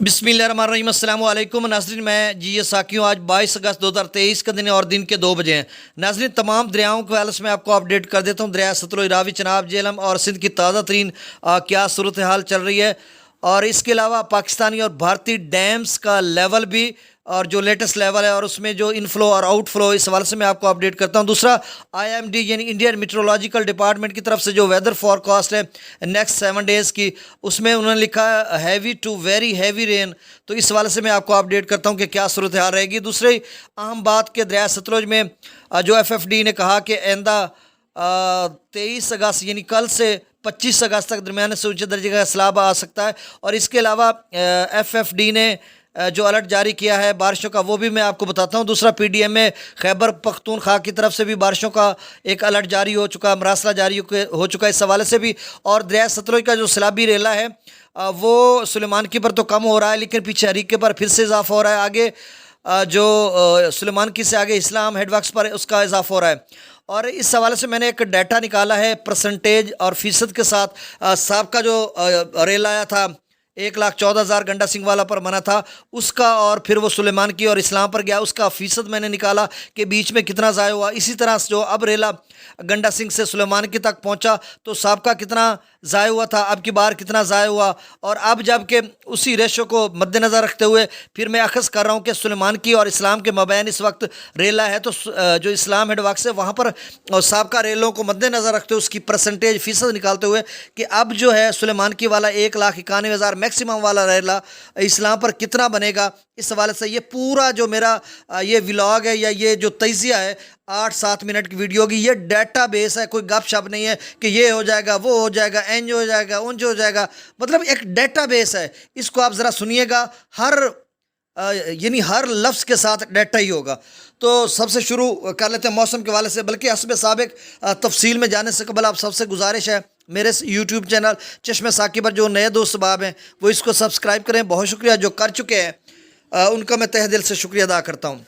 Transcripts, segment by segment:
बिस्मिल्लाहिर्रहमानिर्रहीम अस्सलाम वालेकुम नाज़रीन, मैं जी ये साकी हूँ। आज 22 अगस्त 2023 का दिन है और दिन के 2 बजे हैं। नाज़रीन, तमाम दरियाओं के हवाले से मैं आपको अपडेट कर देता हूँ। दरिया सतलुज, रावी, चनाब, झेलम और सिंध की ताज़ा तरीन क्या सूरत हाल चल रही है, और इसके अलावा पाकिस्तानी और भारतीय डैम्स का लेवल भी, और जो लेटेस्ट लेवल है और उसमें जो इनफ्लो और आउटफ्लो, इस हवाले से मैं आपको अपडेट करता हूं। दूसरा, IMD यानी इंडियन मीटरोलॉजिकल डिपार्टमेंट की तरफ से जो वेदर फॉरकास्ट है नेक्स्ट 7 डेज़ की, उसमें उन्होंने लिखा है heavy to very heavy rain. तो इस हवाले से मैं आपको अपडेट करता हूं कि क्या सूरत हाल रहेगी। दूसरी अहम बात के दरिया सतलुज में जो FFD ने कहा कि आइंदा 23 अगस्त यानी कल से 25 अगस्त तक दरमियाने से ऊंचे दर्जे का सैलाब आ सकता है। और इसके अलावा FFD ने जो अलर्ट जारी किया है बारिशों का, वो भी मैं आपको बताता हूँ। दूसरा, PDM में खैबर पख्तूनख्वा की तरफ से भी बारिशों का एक अलर्ट जारी हो चुका, मरासला जारी हो चुका है इस हवाले से भी। और दरिया सतलुज का जो सैलाबी रेला है वो सुलेमान की पर तो कम हो रहा है, लेकिन पीछे हरीके पर फिर से इजाफा हो रहा है। आगे जो सुलेमान की से आगे इस्लाम हेडवर्क्स पर उसका इजाफा हो रहा है। और इस हवाले से मैंने एक डाटा निकाला है परसेंटेज और फ़ीसद के साथ। साबका जो रेल आया था 1,14,000 गंडा सिंह वाला पर बना था उसका, और फिर वो सुलेमान की और इस्लाम पर गया, उसका फ़ीसद मैंने निकाला कि बीच में कितना ज़ाया हुआ। इसी तरह जो अब रेला गंडा सिंह से सुलेमान की तक पहुंचा तो साबका कितना ज़ाया हुआ था, अब की बार कितना ज़ाया हुआ। और अब जबकि उसी रेशो को मद्देनज़र रखते हुए फिर मैं अखज़ कर रहा हूँ कि सुलेमान की और इस्लाम के मबैन इस वक्त रेला है, तो जो इस्लाम हेडवर्क्स है वहाँ पर साबका रेलों को मद्देनज़र रखते हुए उसकी परसेंटेज फ़ीसद निकालते हुए कि अब जो है सुलेमान की वाला 1,91,000 मैक्सिमम वाला रेला इस्लाम पर कितना बनेगा। इस हवाले से ये पूरा जो मेरा ये व्लॉग है या ये जो तजिया है 8-7 मिनट की वीडियो की, ये डाटा बेस है, कोई गपशप नहीं है कि ये हो जाएगा, वो हो जाएगा, इंज हो जाएगा, उंज हो जाएगा। मतलब एक डाटा बेस है, इसको आप ज़रा सुनिएगा। यानी हर लफ्ज़ के साथ डाटा ही होगा। तो सबसे शुरू कर लेते हैं मौसम के हवाले से। बल्कि हस्ब साबिक तफसील में जाने से कबल आप सबसे गुजारिश है, मेरे यूट्यूब चैनल चश्मे साकी पर जो नए दोस्त बाब हैं वो इसको सब्सक्राइब करें। बहुत शुक्रिया जो कर चुके हैं, उनका मैं तहे दिल से शुक्रिया अदा करता हूँ।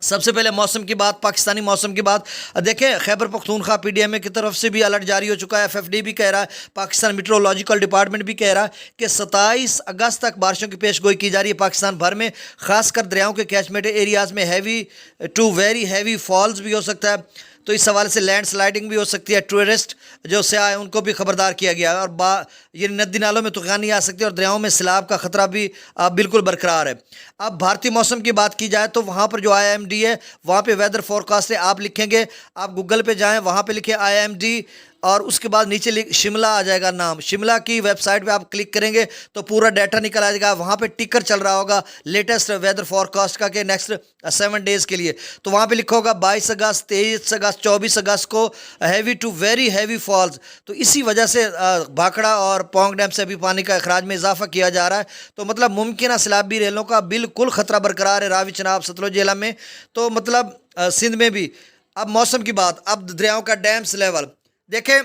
सबसे पहले मौसम की बात, पाकिस्तानी मौसम की बात देखें। खैबर पख्तूनख्वा PDM की तरफ से भी अलर्ट जारी हो चुका है। FFD भी कह रहा है, पाकिस्तान मीटरोलॉजिकल डिपार्टमेंट भी कह रहा है कि 27 अगस्त तक बारिशों की पेशगोई की जा रही है पाकिस्तान भर में, खासकर दरियाओं के कैचमेंट एरियाज़ में heavy to very heavy falls भी हो सकता है। तो इस हवाले से लैंड स्लाइडिंग भी हो सकती है। टूरिस्ट जो सयाह हैं उनको भी खबरदार किया गया है। और ये नदी नालों में तूफ़ानी आ सकती है और दरियाओं में सैलाब का ख़तरा भी बिल्कुल बरकरार है। अब भारतीय मौसम की बात की जाए तो वहाँ पर जो IMD है वहाँ पे वेदर फोरकास्ट है, आप लिखेंगे, आप गूगल पे जाएं, वहाँ पे लिखें IMD और उसके बाद नीचे शिमला आ जाएगा नाम। शिमला की वेबसाइट पे आप क्लिक करेंगे तो पूरा डाटा निकल आ जाएगा। वहाँ पे टिकर चल रहा होगा लेटेस्ट वेदर फॉरकास्ट का कि नेक्स्ट 7 डेज़ के लिए। तो वहाँ पे लिखा होगा 22 अगस्त, 23 अगस्त, 24 अगस्त को heavy to very heavy falls. तो इसी वजह से भाखड़ा और पोंग डैम से अभी पानी का अखराज में इजाफा किया जा रहा है। तो मतलब मुमकिन सैलाबी रेलों का बिल्कुल ख़तरा बरकरार है रावी, चनाब, सतलुज, झेलम में। तो मतलब सिंध में भी। अब मौसम की बात, अब दरियाओं का डैम्स लेवल देखें।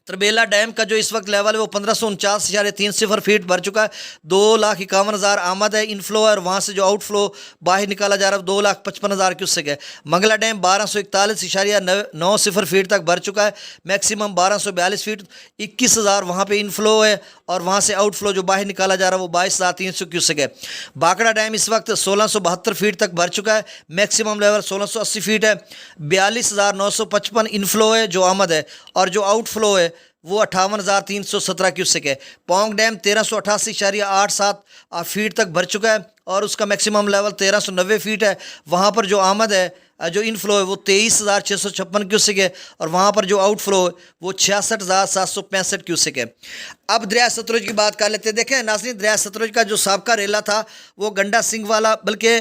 तरबेला डैम का जो इस वक्त लेवल है वो 1549.30 फीट भर चुका है। 2,51,000 आमद है, इनफ्लो है, और वहाँ से जो आउटफ्लो बाहर निकाला जा रहा है 2,55,000 क्यूसेक है। मंगला डैम 1241.90 फीट तक भर चुका है, मैक्सिमम 1242 फीट। 21,000 वहाँ पे इनफ्लो है और वहाँ से आउटफ्लो जो बाहर निकाला जा रहा है वो 22,300 क्यूसेक है। भाखड़ा डैम इस वक्त 1,672 फीट तक भर चुका है, मैक्सिमम लेवल 1,680 फीट है। 42,955 इनफ्लो है जो आमद है, और जो आउटफ्लो है वो 58,317 क्यूसेक है। पोंग डैम 1,388.87 फीट तक भर चुका है और उसका मैक्सिमम लेवल 1,390 फीट है। वहाँ पर जो आमद है, जो इनफ्लो है वो 23,656 क्यूसेक है, और वहाँ पर जो आउटफ्लो है वो 66,765 क्यूसेक है। अब दरिया सतलुज की बात कर लेते हैं। देखें नाज़रीन, दरिया सतलुज का जो साबका रेला था वो गंडा सिंह वाला, बल्कि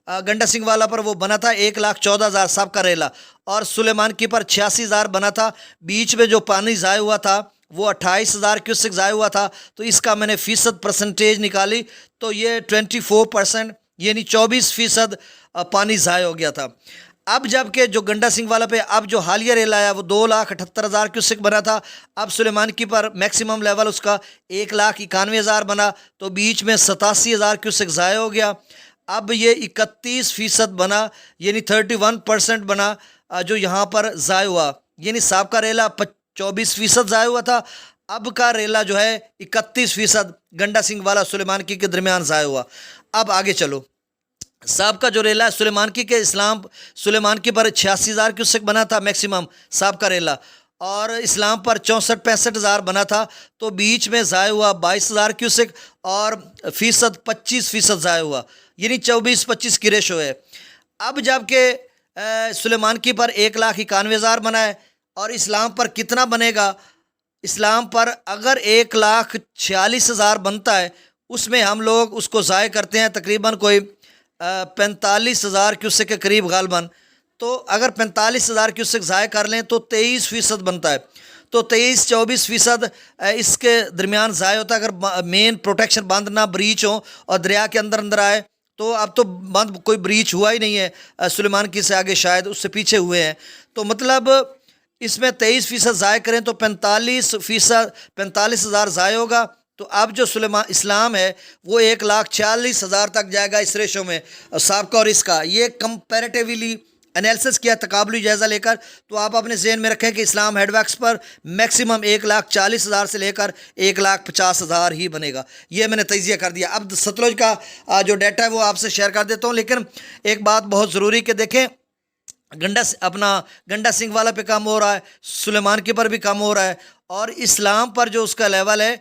गंडा सिंह वाला पर वो बना था 1,14,000 साबका रेला, और सुलेमान की पर 86,000 बना था। बीच में जो पानी ज़ाया हुआ था वो 28,000 क्यूसेक ज़ाया हुआ था। तो इसका मैंने फ़ीसद परसेंटेज निकाली तो ये 24% यानी 24% पानी ज़ाया हो गया था। अब जबकि जो गंडा सिंह वाला पे अब जो हालिया रेल आया वो 2,78,000 क्यूसेक बना था, अब सुलेमान की पर मैक्सिमम लेवल उसका 1,91,000 बना, तो बीच में 87,000 क्यूसेक ज़ाया हो गया। अब ये 31% बना, यानी 31% बना जो यहाँ पर ज़ाया हुआ, यानी साबका रेला 24% ज़ाया हुआ था, اب کا ریلا جو ہے 31% گنڈا سنگھ والا سلیمانکی کے درمیان ضائع ہوا۔ اب آگے چلو، سابقہ جو ریلا ہے سلیمانکی کے سلیمانکی پر 86,000 کیوسک بنا تھا میکسیمم سابقہ ریلا، اور اسلام پر 64-65,000 بنا تھا، تو بیچ میں ضائع ہوا 22,000 کیوسک، اور 25% ضائع ہوا، یعنی 24-25 کی ریشو ہے۔ اب جب کہ سلیمانکی پر 1,91,000 بنا ہے، اور اسلام پر کتنا بنے گا؟ اسلام پر اگر 1,46,000 بنتا ہے، اس میں ہم لوگ اس کو ضائع کرتے ہیں تقریباً کوئی 45,000 کیوسک کے قریب غالباً، تو اگر 45,000 کیوسک ضائع کر لیں تو 23% بنتا ہے، تو 23-24% اس کے درمیان ضائع ہوتا ہے اگر مین پروٹیکشن بند نہ بریچ ہوں اور دریا کے اندر آئے۔ تو اب تو بند کوئی بریچ ہوا ہی نہیں ہے سلیمانکی سے آگے، شاید اس سے پیچھے ہوئے ہیں، تو مطلب اس میں 23% ضائع کریں تو 45,000 ضائع ہوگا۔ تو اب جو اسلام ہے وہ 1,40,000 تک جائے گا اس ریشو میں، سابقہ اور اس کا یہ کمپیریٹیولی انالیسس کیا تقابلی جائزہ لے کر، تو آپ اپنے ذہن میں رکھیں کہ اسلام ہیڈ ویکس پر میکسیمم 1,40,000 سے لے کر 1,50,000 ہی بنے گا۔ یہ میں نے تجزیہ کر دیا۔ اب ستلج کا جو ڈیٹا ہے وہ آپ سے شیئر کر دیتا ہوں، لیکن ایک بات بہت ضروری کہ دیکھیں، گنڈا سنگھ والا پہ کم ہو رہا ہے، سلیمانکی پر بھی کم ہو رہا ہے، اور اسلام پر جو اس کا لیول ہے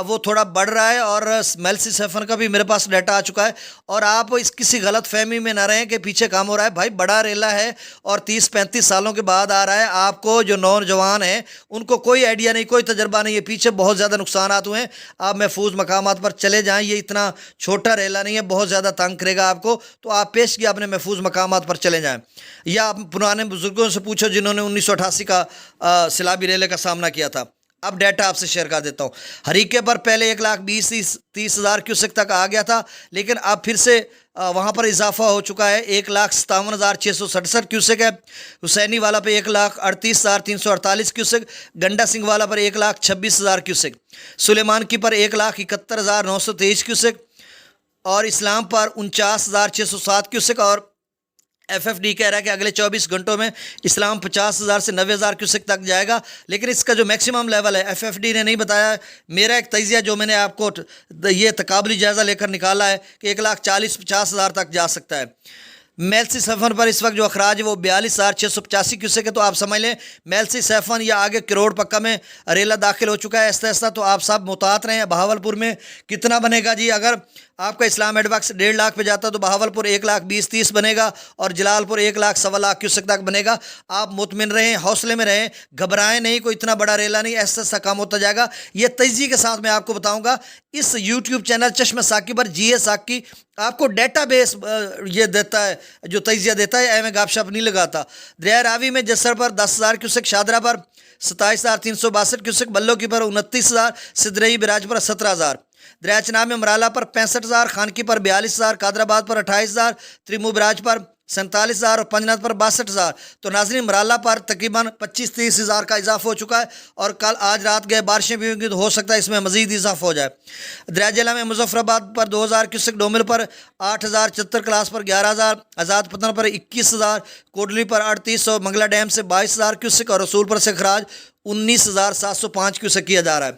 وہ تھوڑا بڑھ رہا ہے، اور میلسی سیفن کا بھی میرے پاس ڈیٹا آ چکا ہے۔ اور آپ اس کسی غلط فہمی میں نہ رہیں کہ پیچھے کام ہو رہا ہے، بھائی بڑا ریلا ہے اور 30-35 سالوں کے بعد آ رہا ہے۔ آپ کو جو نوجوان ہیں ان کو کوئی آئیڈیا نہیں، کوئی تجربہ نہیں ہے، پیچھے بہت زیادہ نقصانات ہوئے ہیں۔ آپ محفوظ مقامات پر چلے جائیں، یہ اتنا چھوٹا ریلا نہیں ہے، بہت زیادہ تنگ کرے گا آپ کو، تو آپ پیش کیا اپنے محفوظ مقامات پر چلے جائیں، یا پرانے بزرگوں سے پوچھو جنہوں نے 1988 کا سیلابی ریلے کا سامنا کیا تھا۔ اب ڈیٹا آپ سے شیئر کر دیتا ہوں۔ ہریکے پر پہلے 1,20,30,000 کیوسک تک آ گیا تھا، لیکن اب پھر سے وہاں پر اضافہ ہو چکا ہے، 1,57,667 کیوسک ہے۔ حسینی والا پہ 1,38,348 کیوسک، گنڈا سنگھ والا پر 1,26,000 کیوسک، سلیمانکی پر 1,71,923 کیوسک، اور اسلام پر 49,607 کیوسک، اور ایف ایف ڈی کہہ رہا ہے کہ اگلے 24 گھنٹوں میں اسلام 50,000 سے 90,000 کیوسک تک جائے گا، لیکن اس کا جو میکسیمم لیول ہے ایف ایف ڈی نے نہیں بتایا ہے۔ میرا ایک تجزیہ جو میں نے آپ کو یہ تقابلی جائزہ لے کر نکالا ہے کہ 1,40,50,000 تک جا سکتا ہے۔ میلسی سیفن پر اس وقت جو اخراج ہے وہ 42,685 کیوسک ہے، تو آپ سمجھ لیں میلسی سیفن یا آگے کروڑ پکا میں ریلا داخل ہو چکا ہے ایسا ایسا، تو آپ سب محتاط رہیں۔ بہاولپور میں کتنا بنے گا جی؟ اگر آپ کا اسلام ہیڈ ویکس 1.5 لاکھ پہ جاتا تو بہاولپور 1,20,30 بنے گا، اور جلال پور 1,00,000 کیوسک تک بنے گا۔ آپ مطمئن رہیں، حوصلے میں رہیں، گھبرائیں نہیں، کوئی اتنا بڑا ریلا نہیں، ایسا ایسا کام ہوتا جائے گا۔ یہ تجزیے کے ساتھ میں آپ کو بتاؤں گا، اس یوٹیوب چینل چشمہ ساکی پر جی اے ساکی آپ کو ڈیٹا بیس یہ دیتا ہے، جو تجزیہ دیتا ہے، میں گاپ شاپ نہیں لگاتا۔ دریا راوی میں جسر پر 10,000 کیوسک، شادرہ پر 27,362 کیوسک، بلو کی پر 29,000، سدرئی براج پر 17,000، دریا چناب میں مرالہ پر 65,000، خانکی پر 42,000، قادر آباد پر 28,000، تریمو براج پر 47,000 اور پنجنات پر 62,000۔ تو ناظرین مرالہ پر تقریباً 25-30,000 کا اضافہ ہو چکا ہے، اور کل آج رات گئے بارشیں بھی ہوں گی تو ہو سکتا ہے اس میں مزید اضافہ ہو جائے۔ دریا جیلہ میں مظفر آباد پر 2,000 کیوسک، ڈومر پر 8,000، چتر کلاس پر 11,000، آزاد پتن پر 21,000، کوٹلی پر 3800، منگلہ ڈیم سے 22,000 کیوسک، اور رسول پر سے اخراج 19,705 کیوسک کیا جا رہا ہے۔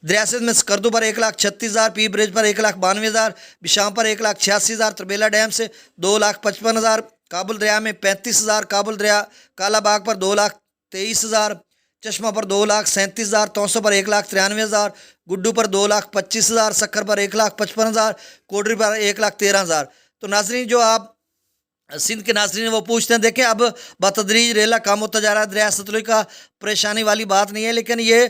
دریا سندھ میں سکردو پر 1,36,000، پی برج پر 1,92,000، بشام پر 1,86,000، تربیلا ڈیم سے 2,55,000، کابل دریا میں 35,000، کابل دریا کالا باغ پر 2,23,000، چشمہ پر 2,37,000، توسو پر 1,93,000، گڈو پر 2,25,000، سکر پر 1,55,000، کوڈری پر 1,13,000۔ تو ناظرین جو آپ سندھ کے ناظرین وہ پوچھتے ہیں، دیکھیں اب بتدریج ریلا کام ہوتا جا رہا ہے، دریا ستلج کا پریشانی والی بات نہیں ہے، لیکن یہ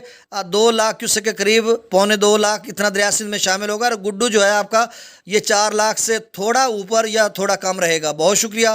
2 لاکھ کیوسک کے قریب، 2.25 لاکھ اتنا دریا سندھ میں شامل ہوگا، اور گڈو جو ہے آپ کا یہ 4 لاکھ سے تھوڑا اوپر یا تھوڑا کم رہے گا۔ بہت شکریہ۔